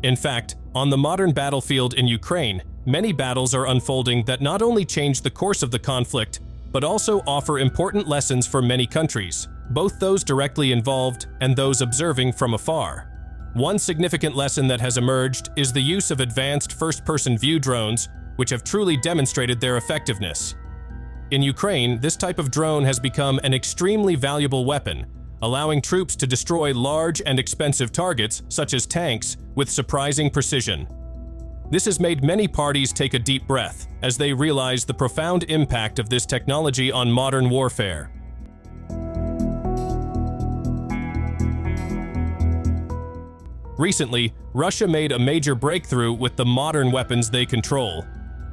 In fact, on the modern battlefield in Ukraine, many battles are unfolding that not only change the course of the conflict, but also offer important lessons for many countries, both those directly involved and those observing from afar. One significant lesson that has emerged is the use of advanced first-person view drones, which have truly demonstrated their effectiveness. In Ukraine, this type of drone has become an extremely valuable weapon, allowing troops to destroy large and expensive targets, such as tanks, with surprising precision. This has made many parties take a deep breath as they realize the profound impact of this technology on modern warfare. Recently, Russia made a major breakthrough with the modern weapons they control.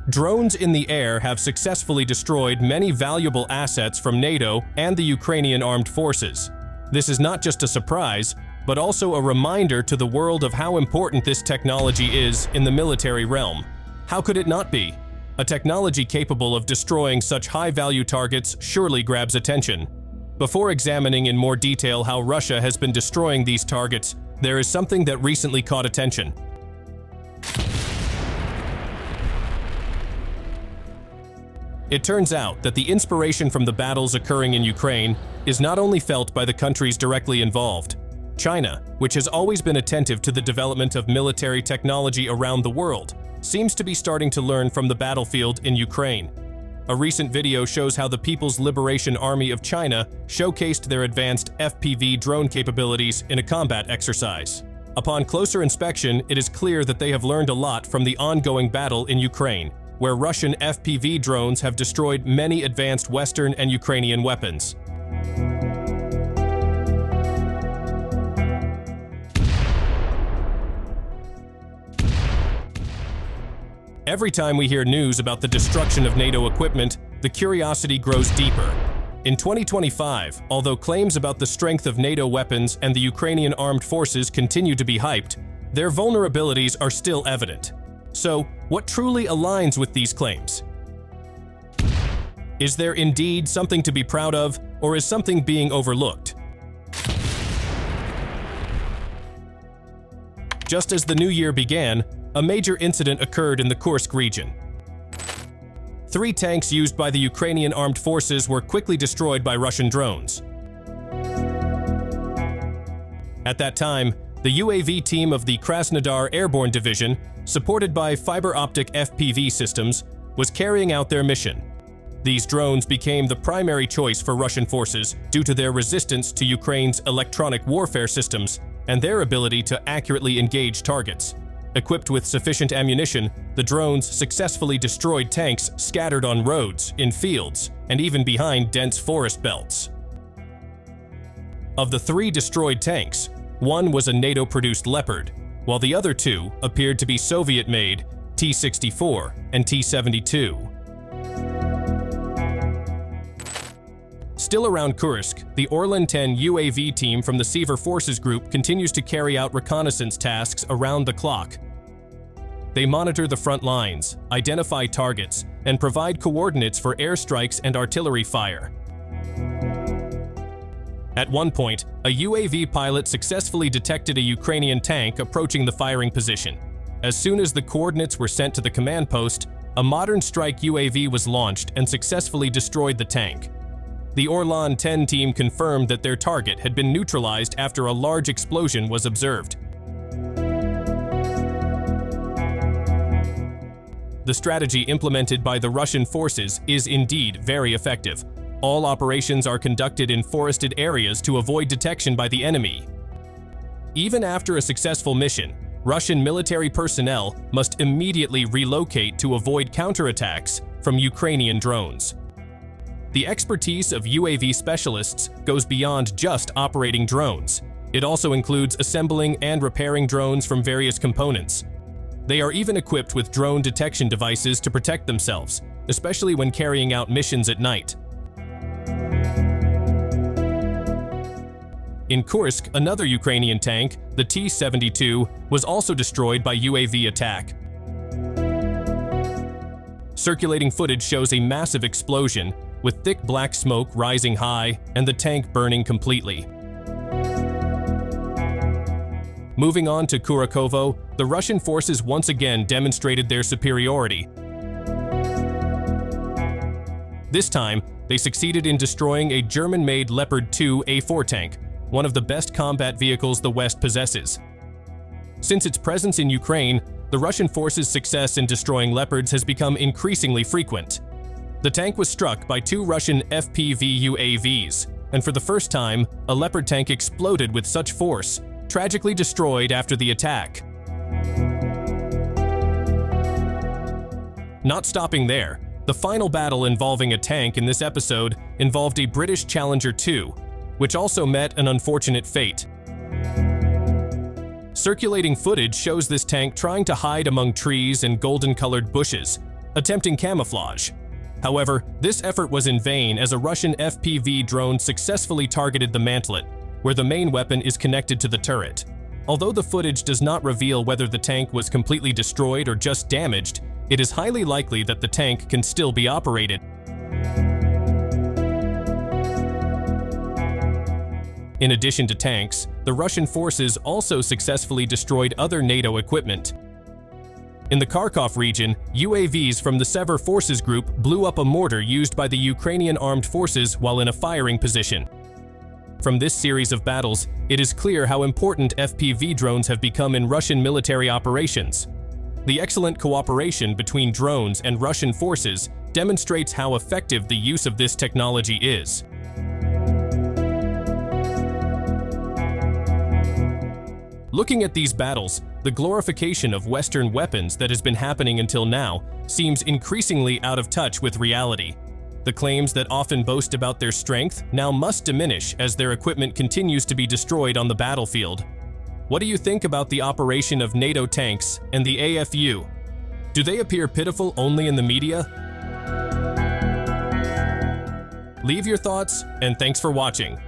Drones in the air have successfully destroyed many valuable assets from NATO and the Ukrainian armed forces. This is not just a surprise, but also a reminder to the world of how important this technology is in the military realm. How could it not be? A technology capable of destroying such high-value targets surely grabs attention. Before examining in more detail how Russia has been destroying these targets, there is something that recently caught attention. It turns out that the inspiration from the battles occurring in Ukraine is not only felt by the countries directly involved. China, which has always been attentive to the development of military technology around the world, seems to be starting to learn from the battlefield in Ukraine. A recent video shows how the People's Liberation Army of China showcased their advanced FPV drone capabilities in a combat exercise. Upon closer inspection, it is clear that they have learned a lot from the ongoing battle in Ukraine, where Russian FPV drones have destroyed many advanced Western and Ukrainian weapons. Every time we hear news about the destruction of NATO equipment, the curiosity grows deeper. In 2025, although claims about the strength of NATO weapons and the Ukrainian armed forces continue to be hyped, their vulnerabilities are still evident. So, what truly aligns with these claims? Is there indeed something to be proud of, or is something being overlooked? Just as the new year began, a major incident occurred in the Kursk region. 3 tanks used by the Ukrainian armed forces were quickly destroyed by Russian drones. At that time, the UAV team of the Krasnodar Airborne Division, supported by fiber-optic FPV systems, was carrying out their mission. These drones became the primary choice for Russian forces due to their resistance to Ukraine's electronic warfare systems and their ability to accurately engage targets. Equipped with sufficient ammunition, the drones successfully destroyed tanks scattered on roads, in fields, and even behind dense forest belts. Of the 3 destroyed tanks, one was a NATO-produced Leopard, while the other 2 appeared to be Soviet-made T-64 and T-72. Still around Kursk, the Orlan-10 UAV team from the Sever Forces Group continues to carry out reconnaissance tasks around the clock. They monitor the front lines, identify targets, and provide coordinates for airstrikes and artillery fire. At one point, a UAV pilot successfully detected a Ukrainian tank approaching the firing position. As soon as the coordinates were sent to the command post, a modern strike UAV was launched and successfully destroyed the tank. The Orlan-10 team confirmed that their target had been neutralized after a large explosion was observed. The strategy implemented by the Russian forces is indeed very effective. All operations are conducted in forested areas to avoid detection by the enemy. Even after a successful mission, Russian military personnel must immediately relocate to avoid counterattacks from Ukrainian drones. The expertise of UAV specialists goes beyond just operating drones. It also includes assembling and repairing drones from various components. They are even equipped with drone detection devices to protect themselves, especially when carrying out missions at night. In Kursk, another Ukrainian tank, the T-72, was also destroyed by UAV attack. Circulating footage shows a massive explosion, with thick black smoke rising high and the tank burning completely. Moving on to Kurakovo, the Russian forces once again demonstrated their superiority. This time, they succeeded in destroying a German-made Leopard 2 A4 tank, one of the best combat vehicles the West possesses. Since its presence in Ukraine, the Russian forces' success in destroying Leopards has become increasingly frequent. The tank was struck by 2 Russian FPV UAVs, and for the first time, a Leopard tank exploded with such force, tragically destroyed after the attack. Not stopping there, the final battle involving a tank in this episode involved a British Challenger 2, which also met an unfortunate fate. Circulating footage shows this tank trying to hide among trees and golden-colored bushes, attempting camouflage. However, this effort was in vain as a Russian FPV drone successfully targeted the mantlet, where the main weapon is connected to the turret. Although the footage does not reveal whether the tank was completely destroyed or just damaged, it is highly likely that the tank can still be operated. In addition to tanks, the Russian forces also successfully destroyed other NATO equipment. In the Kharkov region, UAVs from the Sever Forces Group blew up a mortar used by the Ukrainian armed forces while in a firing position. From this series of battles, it is clear how important FPV drones have become in Russian military operations. The excellent cooperation between drones and Russian forces demonstrates how effective the use of this technology is. Looking at these battles, the glorification of Western weapons that has been happening until now seems increasingly out of touch with reality. The claims that often boast about their strength now must diminish as their equipment continues to be destroyed on the battlefield. What do you think about the operation of NATO tanks and the AFU? Do they appear pitiful only in the media? Leave your thoughts, and thanks for watching.